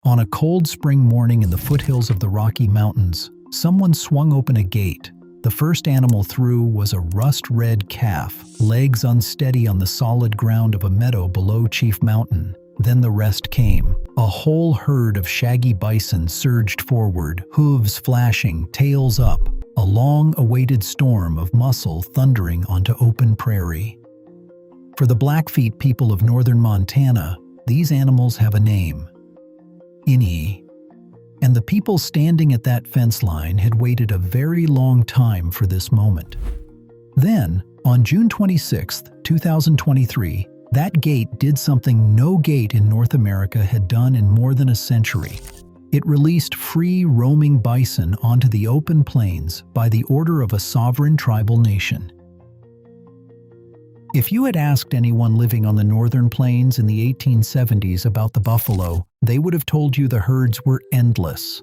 On a cold spring morning in the foothills of the Rocky Mountains, someone swung open a gate. The first animal through was a rust-red calf, legs unsteady on the solid ground of a meadow below Chief Mountain. Then the rest came. A whole herd of shaggy bison surged forward, hooves flashing, tails up, a long-awaited storm of muscle thundering onto open prairie. For the Blackfeet people of northern Montana, these animals have a name: Iinnii. And the people standing at that fence line had waited a very long time for this moment. Then, on June 26, 2023, that gate did something no gate in North America had done in more than a century. It released free roaming bison onto the open plains by the order of a sovereign tribal nation. If you had asked anyone living on the northern plains in the 1870s about the buffalo, they would have told you the herds were endless.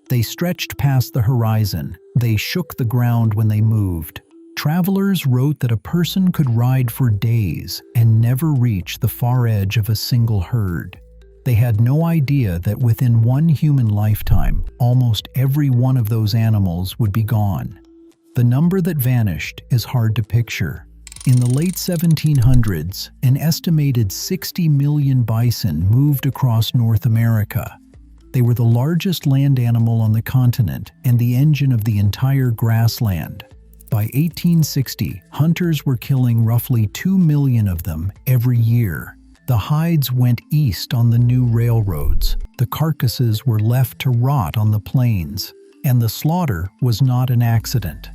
They stretched past the horizon. They shook the ground when they moved. Travelers wrote that a person could ride for days and never reach the far edge of a single herd. They had no idea that within one human lifetime, almost every one of those animals would be gone. The number that vanished is hard to picture. In the late 1700s, an estimated 60 million bison moved across North America. They were the largest land animal on the continent and the engine of the entire grassland. By 1860, hunters were killing roughly 2 million of them every year. The hides went east on the new railroads. The carcasses were left to rot on the plains, and the slaughter was not an accident.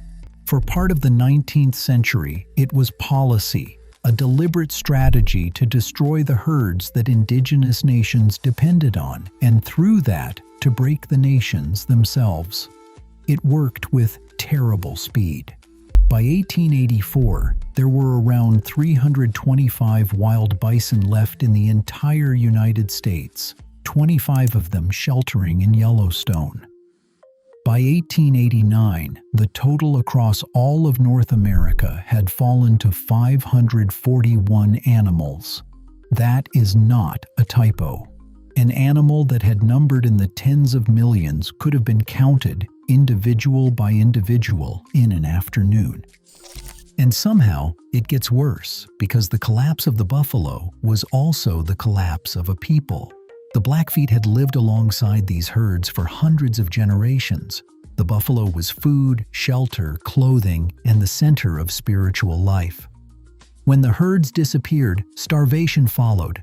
For part of the 19th century, it was policy, a deliberate strategy to destroy the herds that indigenous nations depended on, and through that, to break the nations themselves. It worked with terrible speed. By 1884, there were around 325 wild bison left in the entire United States, 25 of them sheltering in Yellowstone. By 1889, the total across all of North America had fallen to 541 animals. That is not a typo. An animal that had numbered in the tens of millions could have been counted individual by individual in an afternoon. And somehow, it gets worse, because the collapse of the buffalo was also the collapse of a people. The Blackfeet had lived alongside these herds for hundreds of generations. The buffalo was food, shelter, clothing, and the center of spiritual life. When the herds disappeared, starvation followed.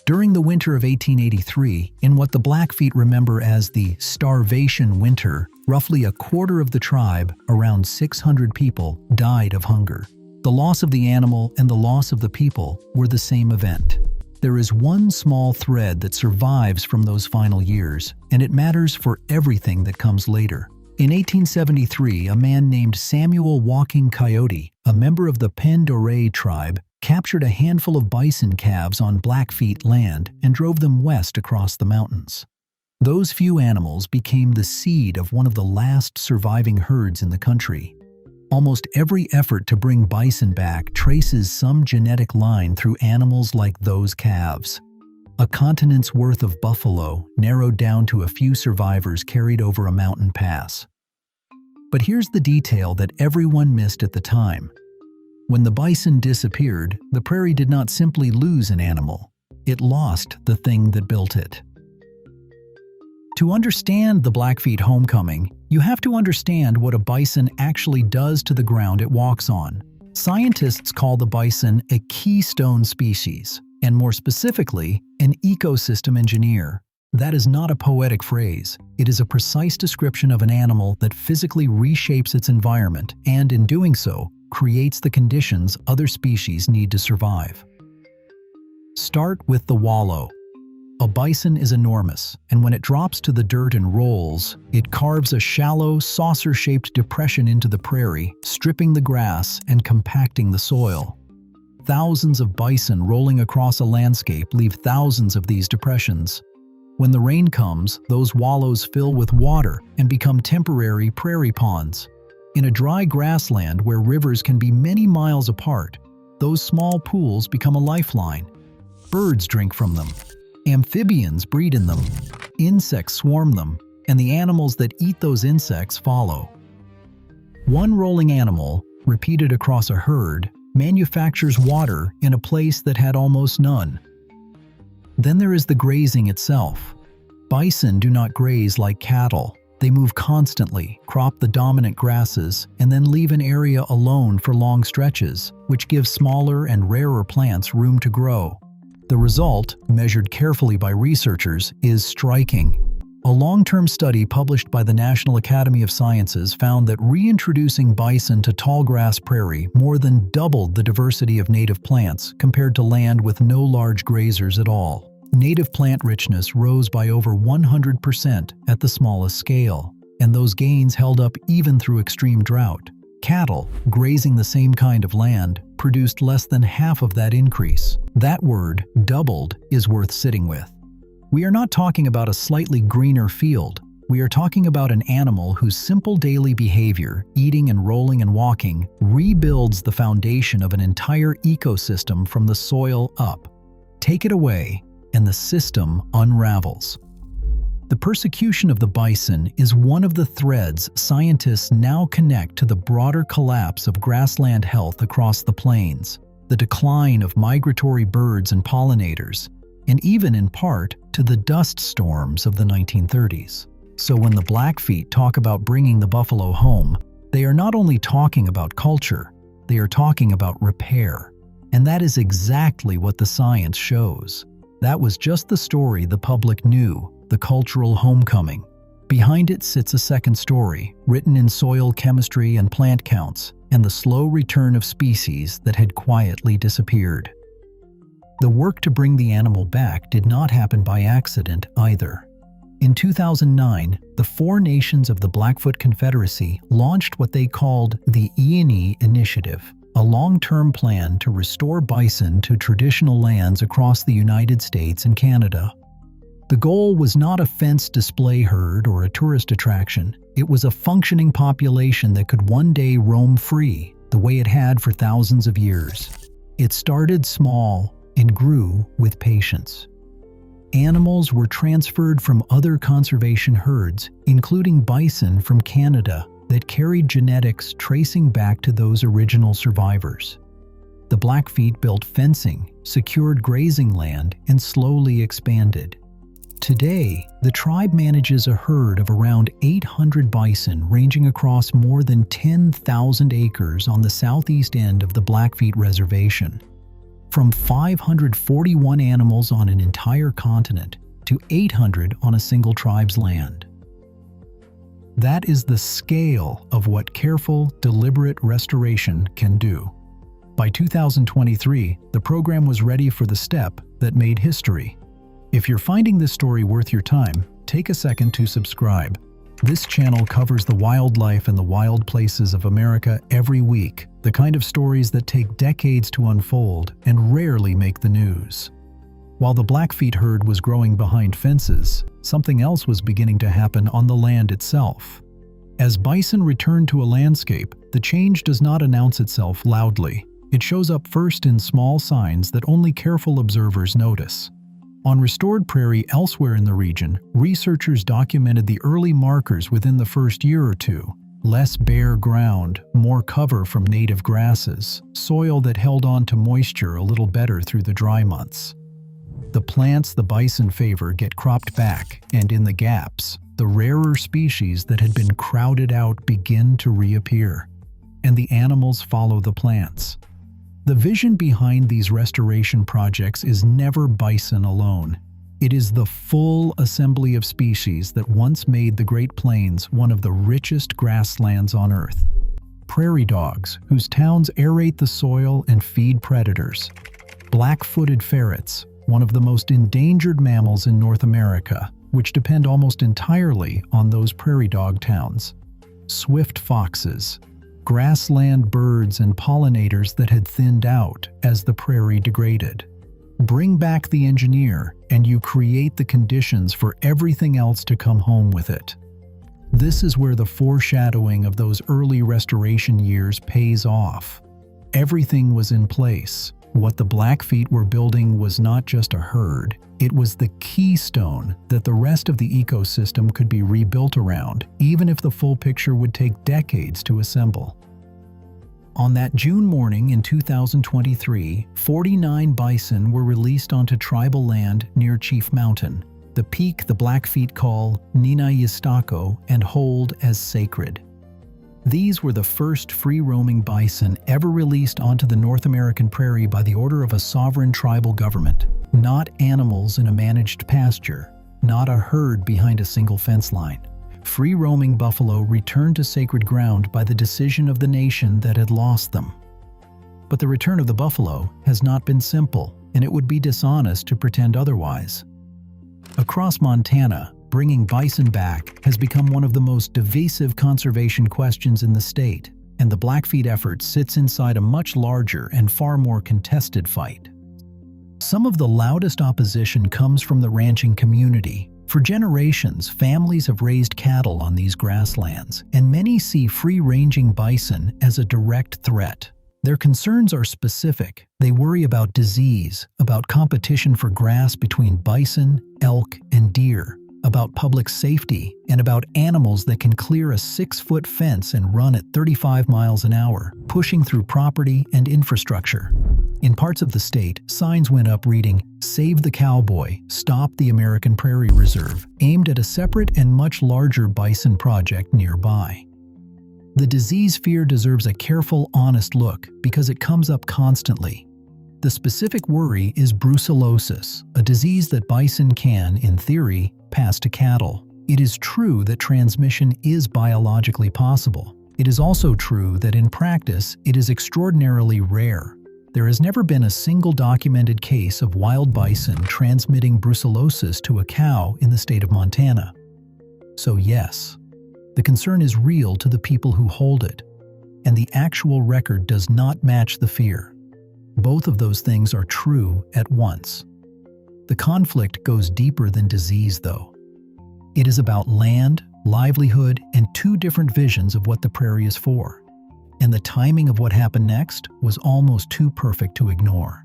During the winter of 1883, in what the Blackfeet remember as the starvation winter, roughly a quarter of the tribe, around 600 people, died of hunger. The loss of the animal and the loss of the people were the same event. There is one small thread that survives from those final years, and it matters for everything that comes later. In 1873, a man named Samuel Walking Coyote, a member of the Pend-Oreille tribe, captured a handful of bison calves on Blackfeet land and drove them west across the mountains. Those few animals became the seed of one of the last surviving herds in the country. Almost every effort to bring bison back traces some genetic line through animals like those calves. A continent's worth of buffalo, narrowed down to a few survivors carried over a mountain pass. But here's the detail that everyone missed at the time. When the bison disappeared, the prairie did not simply lose an animal. It lost the thing that built it. To understand the Blackfeet homecoming, you have to understand what a bison actually does to the ground it walks on. Scientists call the bison a keystone species, and more specifically, an ecosystem engineer. That is not a poetic phrase. It is a precise description of an animal that physically reshapes its environment and, in doing so, creates the conditions other species need to survive. Start with the wallow. A bison is enormous, and when it drops to the dirt and rolls, it carves a shallow, saucer-shaped depression into the prairie, stripping the grass and compacting the soil. Thousands of bison rolling across a landscape leave thousands of these depressions. When the rain comes, those wallows fill with water and become temporary prairie ponds. In a dry grassland where rivers can be many miles apart, those small pools become a lifeline. Birds drink from them. Amphibians breed in them. Insects swarm them, and the animals that eat those insects follow. One rolling animal, repeated across a herd, manufactures water in a place that had almost none. Then there is the grazing itself. Bison do not graze like cattle. They move constantly, crop the dominant grasses, and then leave an area alone for long stretches, which gives smaller and rarer plants room to grow. The result, measured carefully by researchers, is striking. A long-term study published by the National Academy of Sciences found that reintroducing bison to tallgrass prairie more than doubled the diversity of native plants compared to land with no large grazers at all. Native plant richness rose by over 100% at the smallest scale, and those gains held up even through extreme drought. Cattle, grazing the same kind of land, produced less than half of that increase. That word, doubled, is worth sitting with. We are not talking about a slightly greener field. We are talking about an animal whose simple daily behavior, eating and rolling and walking, rebuilds the foundation of an entire ecosystem from the soil up. Take it away, and the system unravels. The persecution of the bison is one of the threads scientists now connect to the broader collapse of grassland health across the plains, the decline of migratory birds and pollinators, and even in part to the dust storms of the 1930s. So when the Blackfeet talk about bringing the buffalo home, they are not only talking about culture, they are talking about repair. And that is exactly what the science shows. That was just the story the public knew, the cultural homecoming. Behind it sits a second story, written in soil chemistry and plant counts, and the slow return of species that had quietly disappeared. The work to bring the animal back did not happen by accident either. In 2009, the 4 nations of the Blackfoot Confederacy launched what they called the Iinnii Initiative, a long-term plan to restore bison to traditional lands across the United States and Canada. The goal was not a fenced display herd or a tourist attraction. It was a functioning population that could one day roam free, the way it had for thousands of years. It started small and grew with patience. Animals were transferred from other conservation herds, including bison from Canada, that carried genetics tracing back to those original survivors. The Blackfeet built fencing, secured grazing land, and slowly expanded. Today, the tribe manages a herd of around 800 bison ranging across more than 10,000 acres on the southeast end of the Blackfeet Reservation. From 541 animals on an entire continent to 800 on a single tribe's land. That is the scale of what careful, deliberate restoration can do. By 2023, the program was ready for the step that made history. If you're finding this story worth your time, take a second to subscribe. This channel covers the wildlife and the wild places of America every week, the kind of stories that take decades to unfold and rarely make the news. While the Blackfeet herd was growing behind fences, something else was beginning to happen on the land itself. As bison return to a landscape, the change does not announce itself loudly. It shows up first in small signs that only careful observers notice. On restored prairie elsewhere in the region, researchers documented the early markers within the first year or two. Less bare ground, more cover from native grasses, soil that held on to moisture a little better through the dry months. The plants the bison favor get cropped back, and in the gaps, the rarer species that had been crowded out begin to reappear. And the animals follow the plants. The vision behind these restoration projects is never bison alone. It is the full assembly of species that once made the Great Plains one of the richest grasslands on Earth. Prairie dogs, whose towns aerate the soil and feed predators. Black-footed ferrets, one of the most endangered mammals in North America, which depend almost entirely on those prairie dog towns. Swift foxes, grassland birds and pollinators that had thinned out as the prairie degraded. Bring back the engineer, and you create the conditions for everything else to come home with it. This is where the foreshadowing of those early restoration years pays off. Everything was in place. What the Blackfeet were building was not just a herd, it was the keystone that the rest of the ecosystem could be rebuilt around, even if the full picture would take decades to assemble. On that June morning in 2023, 49 bison were released onto tribal land near Chief Mountain, the peak the Blackfeet call Iinnii Initiative and hold as sacred. These were the first free-roaming bison ever released onto the North American prairie by the order of a sovereign tribal government, not animals in a managed pasture, not a herd behind a single fence line. Free-roaming buffalo returned to sacred ground by the decision of the nation that had lost them. But the return of the buffalo has not been simple, and it would be dishonest to pretend otherwise. Across Montana, bringing bison back has become one of the most divisive conservation questions in the state, and the Blackfeet effort sits inside a much larger and far more contested fight. Some of the loudest opposition comes from the ranching community. For generations, families have raised cattle on these grasslands, and many see free-ranging bison as a direct threat. Their concerns are specific. They worry about disease, about competition for grass between bison, elk, and deer, about public safety, and about animals that can clear a 6-foot fence and run at 35 miles an hour, pushing through property and infrastructure. In parts of the state, signs went up reading, "Save the Cowboy, Stop the American Prairie Reserve," aimed at a separate and much larger bison project nearby. The disease fear deserves a careful, honest look because it comes up constantly. The specific worry is brucellosis, a disease that bison can, in theory, pass to cattle. It is true that transmission is biologically possible. It is also true that in practice, it is extraordinarily rare. There has never been a single documented case of wild bison transmitting brucellosis to a cow in the state of Montana. So yes, the concern is real to the people who hold it, and the actual record does not match the fear. Both of those things are true at once. The conflict goes deeper than disease, though. It is about land, livelihood, and two different visions of what the prairie is for. And the timing of what happened next was almost too perfect to ignore.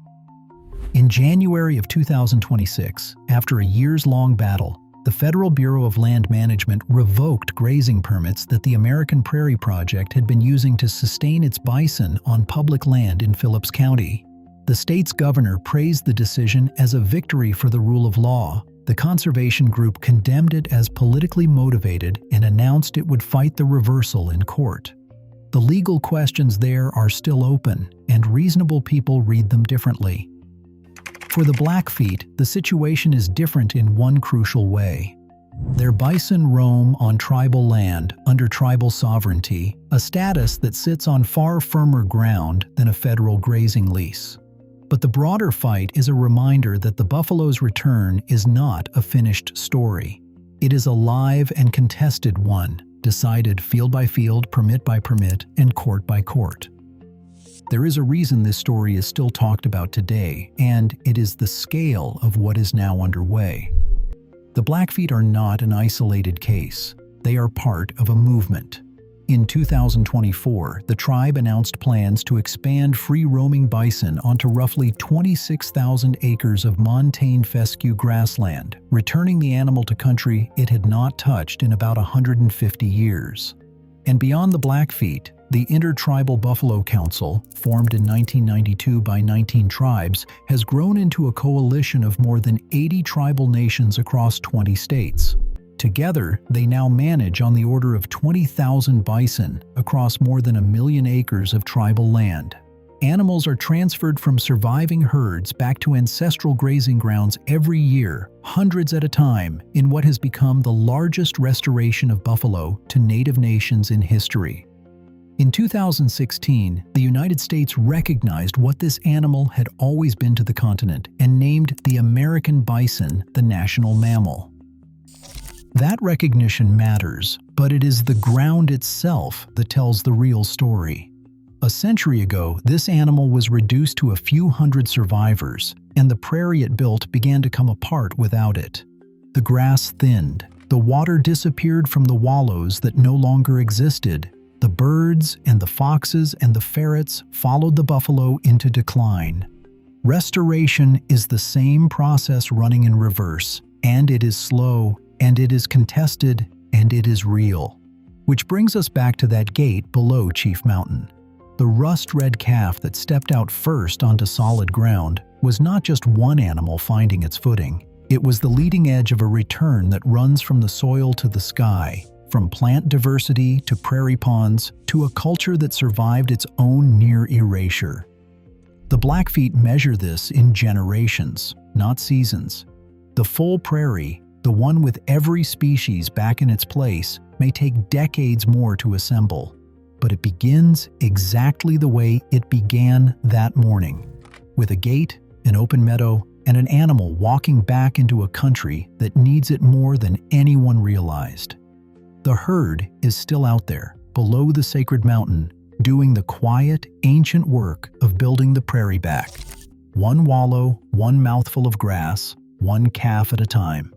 In January of 2026, after a years-long battle, the Federal Bureau of Land Management revoked grazing permits that the American Prairie Project had been using to sustain its bison on public land in Phillips County. The state's governor praised the decision as a victory for the rule of law. The conservation group condemned it as politically motivated and announced it would fight the reversal in court. The legal questions there are still open, and reasonable people read them differently. For the Blackfeet, the situation is different in one crucial way. Their bison roam on tribal land under tribal sovereignty, a status that sits on far firmer ground than a federal grazing lease. But the broader fight is a reminder that the buffalo's return is not a finished story. It is a live and contested one, decided field by field, permit by permit, and court by court. There is a reason this story is still talked about today, and it is the scale of what is now underway. The Blackfeet are not an isolated case. They are part of a movement. In 2024, the tribe announced plans to expand free-roaming bison onto roughly 26,000 acres of montane fescue grassland, returning the animal to country it had not touched in about 150 years. And beyond the Blackfeet, the Intertribal Buffalo Council, formed in 1992 by 19 tribes, has grown into a coalition of more than 80 tribal nations across 20 states. Together, they now manage on the order of 20,000 bison across more than 1 million acres of tribal land. Animals are transferred from surviving herds back to ancestral grazing grounds every year, hundreds at a time, in what has become the largest restoration of buffalo to native nations in history. In 2016, the United States recognized what this animal had always been to the continent and named the American bison the national mammal. That recognition matters, but it is the ground itself that tells the real story. A century ago, this animal was reduced to a few hundred survivors, and the prairie it built began to come apart without it. The grass thinned, the water disappeared from the wallows that no longer existed. The birds and the foxes and the ferrets followed the buffalo into decline. Restoration is the same process running in reverse, and it is slow, and it is contested, and it is real. Which brings us back to that gate below Chief Mountain. The rust-red calf that stepped out first onto solid ground was not just one animal finding its footing. It was the leading edge of a return that runs from the soil to the sky, from plant diversity to prairie ponds to a culture that survived its own near erasure. The Blackfeet measure this in generations, not seasons. The full prairie, the one with every species back in its place, may take decades more to assemble, but it begins exactly the way it began that morning, with a gate, an open meadow, and an animal walking back into a country that needs it more than anyone realized. The herd is still out there, below the sacred mountain, doing the quiet, ancient work of building the prairie back. One wallow, one mouthful of grass, one calf at a time.